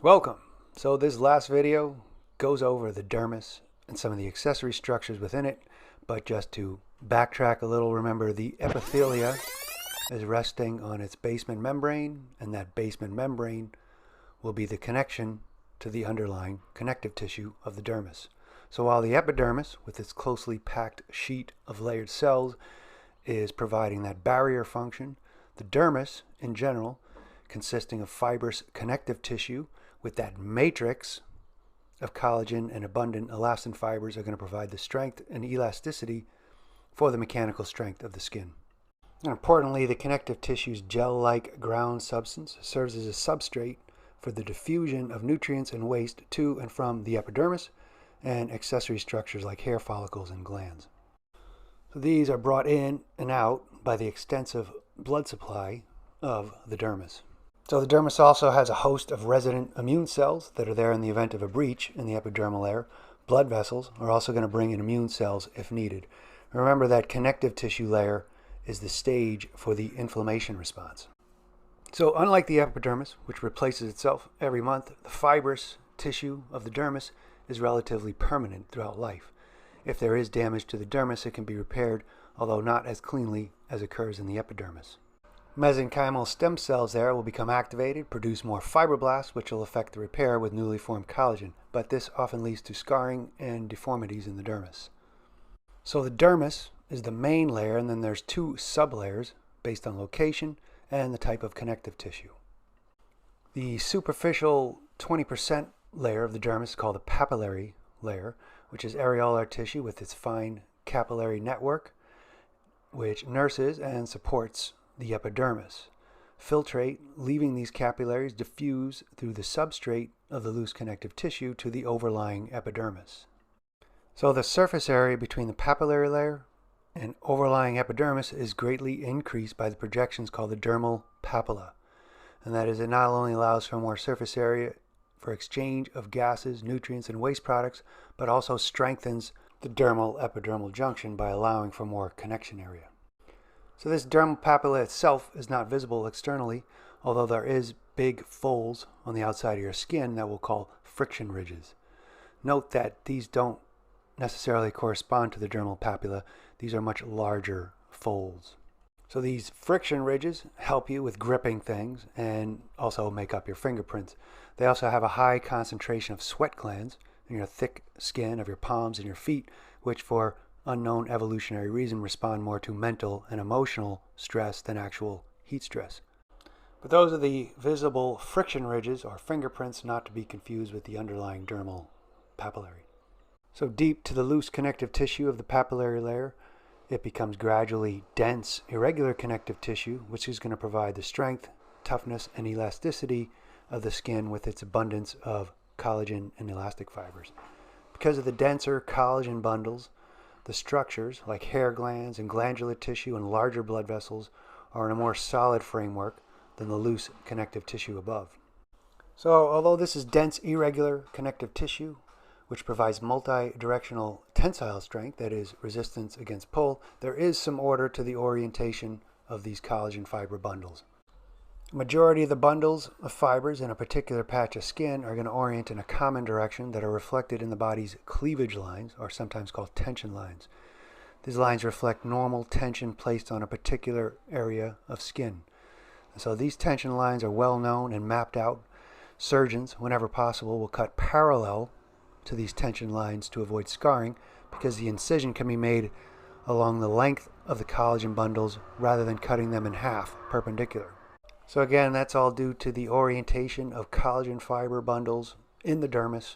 Welcome. So this last video goes over the dermis and some of the accessory structures within it, but just to backtrack a little, remember the epithelia is resting on its basement membrane, and that basement membrane will be the connection to the underlying connective tissue of the dermis. So while the epidermis, with its closely packed sheet of layered cells, is providing that barrier function, the dermis in general, consisting of fibrous connective tissue with that matrix of collagen and abundant elastin fibers, are going to provide the strength and elasticity for the mechanical strength of the skin. And importantly, the connective tissue's gel-like ground substance serves as a substrate for the diffusion of nutrients and waste to and from the epidermis and accessory structures like hair follicles and glands. So these are brought in and out by the extensive blood supply of the dermis. So the dermis also has a host of resident immune cells that are there in the event of a breach in the epidermal layer. Blood vessels are also going to bring in immune cells if needed. Remember that connective tissue layer is the stage for the inflammation response. So unlike the epidermis, which replaces itself every month, the fibrous tissue of the dermis is relatively permanent throughout life. If there is damage to the dermis, it can be repaired, although not as cleanly as occurs in the epidermis. Mesenchymal stem cells there will become activated, produce more fibroblasts, which will affect the repair with newly formed collagen, but this often leads to scarring and deformities in the dermis. So the dermis is the main layer, and then there's two sublayers based on location and the type of connective tissue. The superficial 20% layer of the dermis is called the papillary layer, which is areolar tissue with its fine capillary network, which nurses and supports the epidermis. Filtrate, leaving these capillaries, diffuse through the substrate of the loose connective tissue to the overlying epidermis. So the surface area between the papillary layer and overlying epidermis is greatly increased by the projections called the dermal papilla. And that is, it not only allows for more surface area for exchange of gases, nutrients, and waste products, but also strengthens the dermal-epidermal junction by allowing for more connection area. So this dermal papilla itself is not visible externally, although there is big folds on the outside of your skin that we'll call friction ridges. Note that these don't necessarily correspond to the dermal papilla. These are much larger folds. So these friction ridges help you with gripping things and also make up your fingerprints. They also have a high concentration of sweat glands in your thick skin of your palms and your feet, which for unknown evolutionary reason respond more to mental and emotional stress than actual heat stress. But those are the visible friction ridges or fingerprints, not to be confused with the underlying dermal papillary. So deep to the loose connective tissue of the papillary layer, it becomes gradually dense, irregular connective tissue, which is going to provide the strength, toughness, and elasticity of the skin with its abundance of collagen and elastic fibers. Because of the denser collagen bundles, the structures like hair glands and glandular tissue and larger blood vessels are in a more solid framework than the loose connective tissue above. So although this is dense, irregular connective tissue, which provides multi-directional tensile strength, that is, resistance against pull, there is some order to the orientation of these collagen fiber bundles. The majority of the bundles of fibers in a particular patch of skin are going to orient in a common direction that are reflected in the body's cleavage lines, or sometimes called tension lines. These lines reflect normal tension placed on a particular area of skin. So these tension lines are well known and mapped out. Surgeons, whenever possible, will cut parallel to these tension lines to avoid scarring, because the incision can be made along the length of the collagen bundles rather than cutting them in half perpendicular. So again, that's all due to the orientation of collagen fiber bundles in the dermis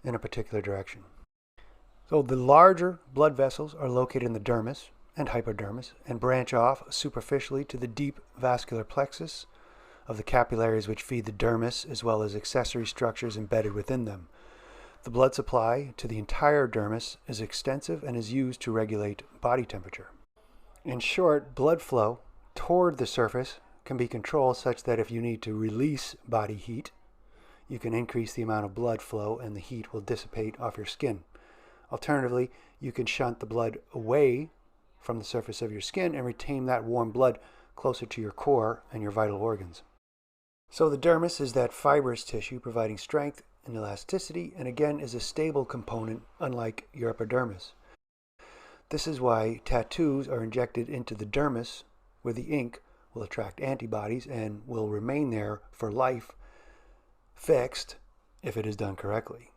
in a particular direction. So the larger blood vessels are located in the dermis and hypodermis and branch off superficially to the deep vascular plexus of the capillaries which feed the dermis, as well as accessory structures embedded within them. The blood supply to the entire dermis is extensive and is used to regulate body temperature. In short, blood flow toward the surface can be controlled such that if you need to release body heat, you can increase the amount of blood flow and the heat will dissipate off your skin. Alternatively, you can shunt the blood away from the surface of your skin and retain that warm blood closer to your core and your vital organs. So the dermis is that fibrous tissue providing strength and elasticity, and again is a stable component unlike your epidermis. This is why tattoos are injected into the dermis, where the ink will attract antibodies and will remain there for life, fixed, if it is done correctly.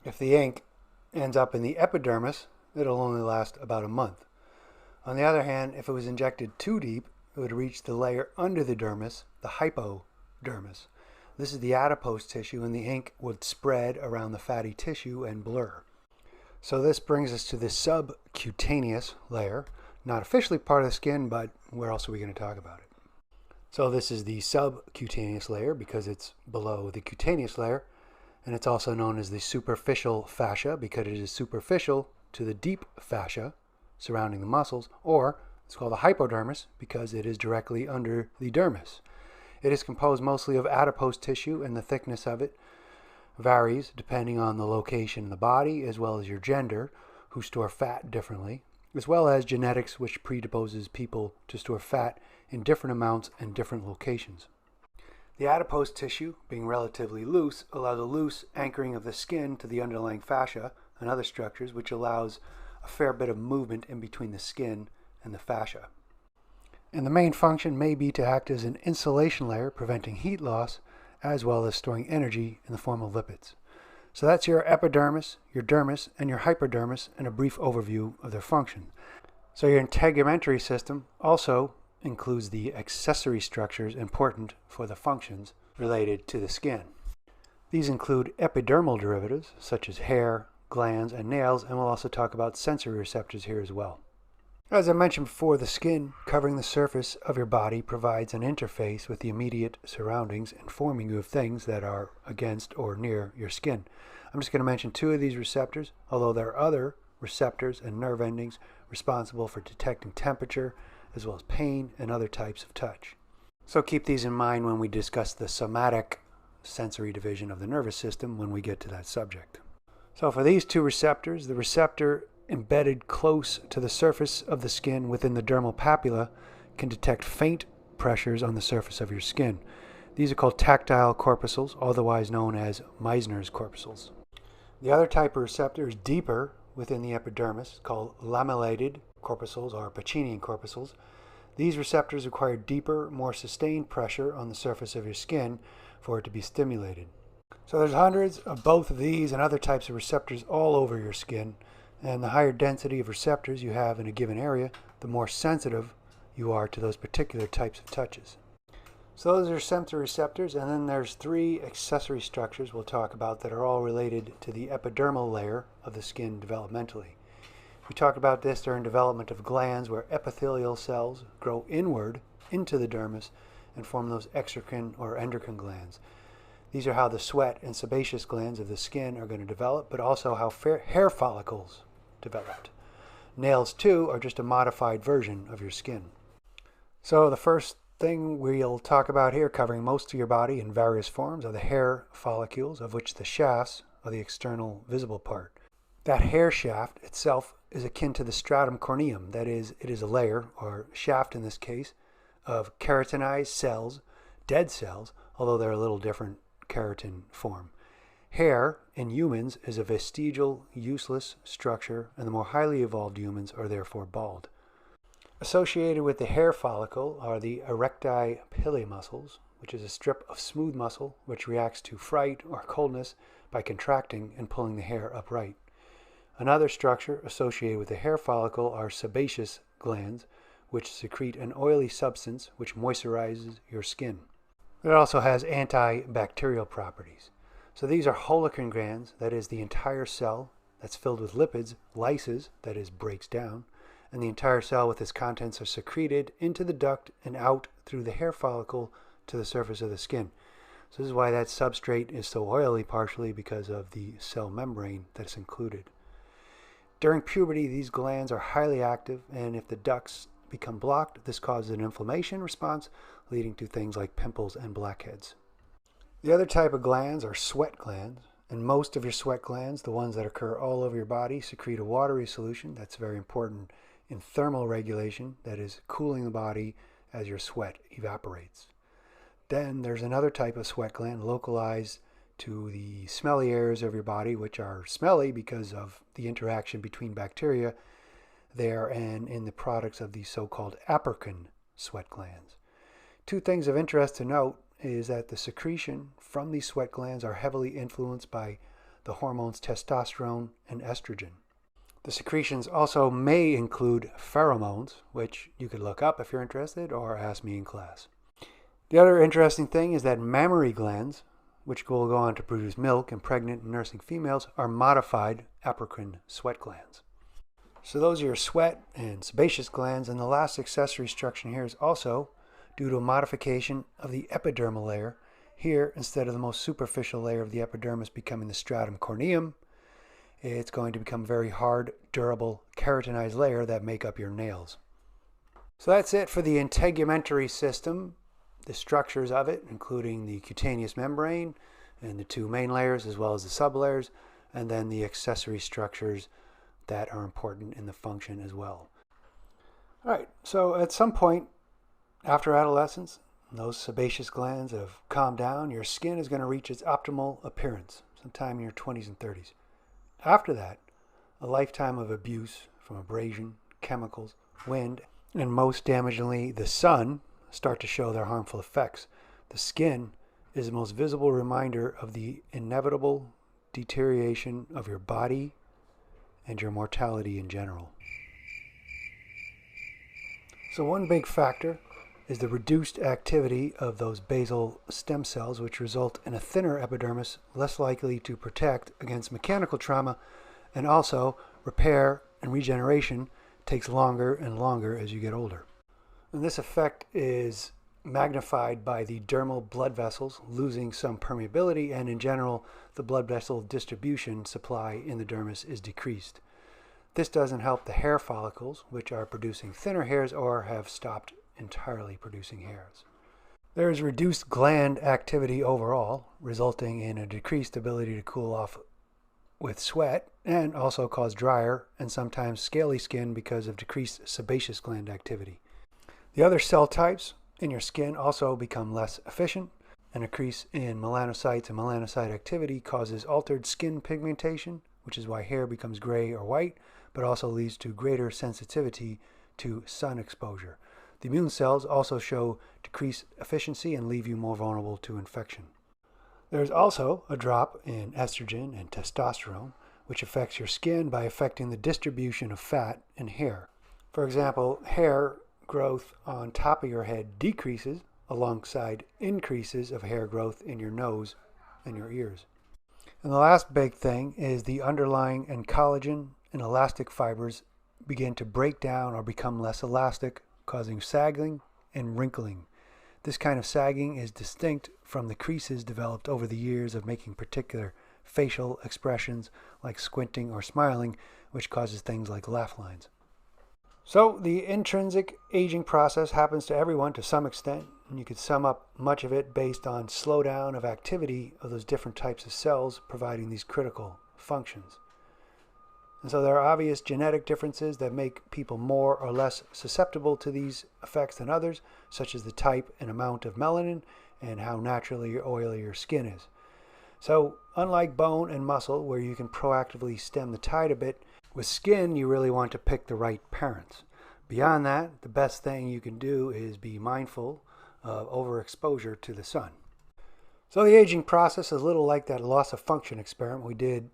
If the ink ends up in the epidermis, it'll only last about a month. On the other hand, if it was injected too deep, it would reach the layer under the dermis, the hypodermis. This is the adipose tissue, and the ink would spread around the fatty tissue and blur. So this brings us to the subcutaneous layer, not officially part of the skin, but where else are we going to talk about it? So this is the subcutaneous layer because it's below the cutaneous layer, and it's also known as the superficial fascia because it is superficial to the deep fascia surrounding the muscles, or it's called the hypodermis because it is directly under the dermis. It is composed mostly of adipose tissue, and the thickness of it varies depending on the location in the body as well as your gender, who store fat differently, as well as genetics, which predisposes people to store fat in different amounts and different locations. The adipose tissue, being relatively loose, allows a loose anchoring of the skin to the underlying fascia and other structures, which allows a fair bit of movement in between the skin and the fascia. And the main function may be to act as an insulation layer, preventing heat loss, as well as storing energy in the form of lipids. So that's your epidermis, your dermis, and your hypodermis in a brief overview of their function. So your integumentary system also includes the accessory structures important for the functions related to the skin. These include epidermal derivatives, such as hair, glands, and nails, and we'll also talk about sensory receptors here as well. As I mentioned before, the skin covering the surface of your body provides an interface with the immediate surroundings, informing you of things that are against or near your skin. I'm just going to mention two of these receptors, although there are other receptors and nerve endings responsible for detecting temperature, as well as pain and other types of touch. So keep these in mind when we discuss the somatic sensory division of the nervous system when we get to that subject. So for these two receptors, the receptor embedded close to the surface of the skin within the dermal papilla can detect faint pressures on the surface of your skin. These are called tactile corpuscles, otherwise known as Meissner's corpuscles. The other type of receptor is deeper within the epidermis, called lamellated corpuscles or Pacinian corpuscles. These receptors require deeper, more sustained pressure on the surface of your skin for it to be stimulated. So there's hundreds of both of these and other types of receptors all over your skin, and the higher density of receptors you have in a given area, the more sensitive you are to those particular types of touches. So those are sensory receptors, and then there's three accessory structures we'll talk about that are all related to the epidermal layer of the skin developmentally. We talked about this during development of glands, where epithelial cells grow inward into the dermis and form those exocrine or endocrine glands. These are how the sweat and sebaceous glands of the skin are going to develop, but also how hair follicles developed. Nails, too, are just a modified version of your skin. So the first thing we'll talk about here, covering most of your body in various forms, are the hair follicles, of which the shafts are the external visible part. That hair shaft itself is akin to the stratum corneum. That is, it is a layer, or shaft in this case, of keratinized cells, dead cells, although they're a little different keratin form. Hair in humans is a vestigial, useless structure, and the more highly evolved humans are therefore bald. Associated with the hair follicle are the erecti pilae muscles, which is a strip of smooth muscle which reacts to fright or coldness by contracting and pulling the hair upright. Another structure associated with the hair follicle are sebaceous glands, which secrete an oily substance which moisturizes your skin. It also has antibacterial properties. So these are holocrine glands, that is the entire cell that's filled with lipids, lyses, that is breaks down, and the entire cell with its contents are secreted into the duct and out through the hair follicle to the surface of the skin. So this is why that substrate is so oily, partially because of the cell membrane that's included. During puberty, these glands are highly active, and if the ducts become blocked, this causes an inflammation response, leading to things like pimples and blackheads. The other type of glands are sweat glands, and most of your sweat glands, the ones that occur all over your body, secrete a watery solution that's very important in thermal regulation, that is cooling the body as your sweat evaporates. Then there's another type of sweat gland localized to the smelly areas of your body, which are smelly because of the interaction between bacteria there and in the products of the so-called apocrine sweat glands. Two things of interest to note is that the secretion from these sweat glands are heavily influenced by the hormones testosterone and estrogen. The secretions also may include pheromones, which you could look up if you're interested or ask me in class. The other interesting thing is that mammary glands, which will go on to produce milk in pregnant and nursing females, are modified apocrine sweat glands. So those are your sweat and sebaceous glands, and the last accessory structure here is also due to a modification of the epidermal layer. Here, instead of the most superficial layer of the epidermis becoming the stratum corneum, it's going to become a very hard, durable, keratinized layer that make up your nails. So that's it for the integumentary system, the structures of it, including the cutaneous membrane and the two main layers, as well as the sublayers, and then the accessory structures that are important in the function as well. All right, so at some point after adolescence, those sebaceous glands have calmed down, your skin is going to reach its optimal appearance sometime in your 20s and 30s. After that, a lifetime of abuse from abrasion, chemicals, wind, and most damagingly, the sun start to show their harmful effects. The skin is the most visible reminder of the inevitable deterioration of your body and your mortality in general. So one big factor is the reduced activity of those basal stem cells, which result in a thinner epidermis, less likely to protect against mechanical trauma, and also repair and regeneration takes longer and longer as you get older. And this effect is magnified by the dermal blood vessels losing some permeability, and in general, the blood vessel distribution supply in the dermis is decreased. This doesn't help the hair follicles, which are producing thinner hairs or have stopped entirely producing hairs. There is reduced gland activity overall, resulting in a decreased ability to cool off with sweat and also cause drier and sometimes scaly skin because of decreased sebaceous gland activity. The other cell types in your skin also become less efficient. An increase in melanocytes and melanocyte activity causes altered skin pigmentation, which is why hair becomes gray or white, but also leads to greater sensitivity to sun exposure. The immune cells also show decreased efficiency and leave you more vulnerable to infection. There's also a drop in estrogen and testosterone, which affects your skin by affecting the distribution of fat and hair. For example, hair growth on top of your head decreases alongside increases of hair growth in your nose and your ears. And the last big thing is the underlying and collagen and elastic fibers begin to break down or become less elastic, causing sagging and wrinkling. This kind of sagging is distinct from the creases developed over the years of making particular facial expressions like squinting or smiling, which causes things like laugh lines. So the intrinsic aging process happens to everyone to some extent, and you could sum up much of it based on slowdown of activity of those different types of cells providing these critical functions. And so there are obvious genetic differences that make people more or less susceptible to these effects than others, such as the type and amount of melanin and how naturally oily your skin is. So unlike bone and muscle, where you can proactively stem the tide a bit, with skin you really want to pick the right parents. Beyond that, the best thing you can do is be mindful of overexposure to the sun. So the aging process is a little like that loss of function experiment we did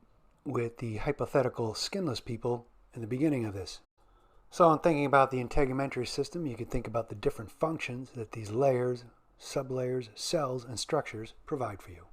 with the hypothetical skinless people in the beginning of this. So in thinking about the integumentary system, you can think about the different functions that these layers, sublayers, cells, and structures provide for you.